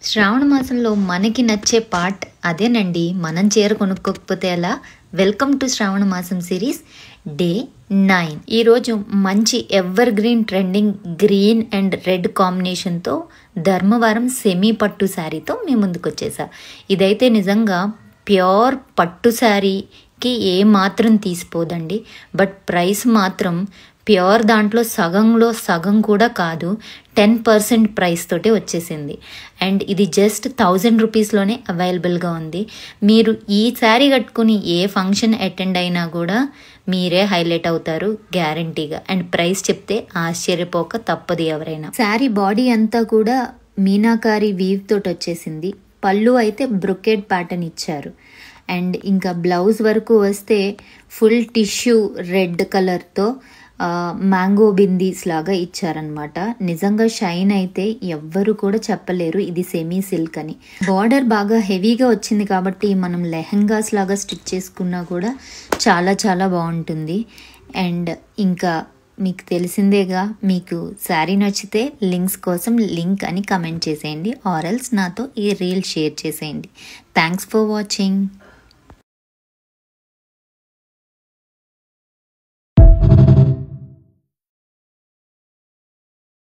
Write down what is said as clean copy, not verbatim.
శ్రావణ మాసంలో మనకి నచ్చే పార్ట్ అదేనండి. మనం చీర కొనుక్కోకపోతే ఎలా? వెల్కమ్ టు శ్రావణ మాసం సిరీస్ డే 9. ఈరోజు మంచి ever green trending green and red కాంబినేషన్తో ధర్మవరం సెమీ పట్టు శారీతో మీ ముందుకు వచ్చేసా. ఇదైతే నిజంగా ప్యూర్ పట్టు శారీకి ఏ మాత్రం తీసిపోదండి. బట్ ప్రైస్ మాత్రం ప్యూర్ దాంట్లో సగంలో సగం కూడా కాదు, 10% ప్రైస్ తోటే వచ్చేసింది. అండ్ ఇది జస్ట్ 1000 రూపీస్లోనే అవైలబుల్గా ఉంది. మీరు ఈ శారీ కట్టుకుని ఏ ఫంక్షన్ అటెండ్ అయినా కూడా మీరే హైలైట్ అవుతారు గ్యారంటీగా. అండ్ ప్రైస్ చెప్తే ఆశ్చర్యపోక తప్పదు ఎవరైనా. శారీ బాడీ అంతా కూడా మీనాకారి వీవ్ తోటి వచ్చేసింది. పళ్ళు అయితే బ్రొకేడ్ ప్యాటర్న్ ఇచ్చారు. అండ్ ఇంకా బ్లౌజ్ వరకు వస్తే ఫుల్ టిష్యూ రెడ్ కలర్తో మ్యాంగో బిందీస్ లాగా ఇచ్చారనమాట. నిజంగా షైన్ అయితే ఎవ్వరు కూడా చెప్పలేరు ఇది సెమీ సిల్క్ అని. బార్డర్ బాగా హెవీగా వచ్చింది కాబట్టి మనం లెహంగాస్ లాగా స్టిచ్ చేసుకున్నా కూడా చాలా చాలా బాగుంటుంది. అండ్ ఇంకా మీకు తెలిసిందేగా, మీకు శారీ నచ్చితే లింక్స్ కోసం లింక్ అని కమెంట్ చేసేయండి, ఆర్ ఎల్స్ నాతో ఈ రీల్ షేర్ చేసేయండి. Thanks for watching.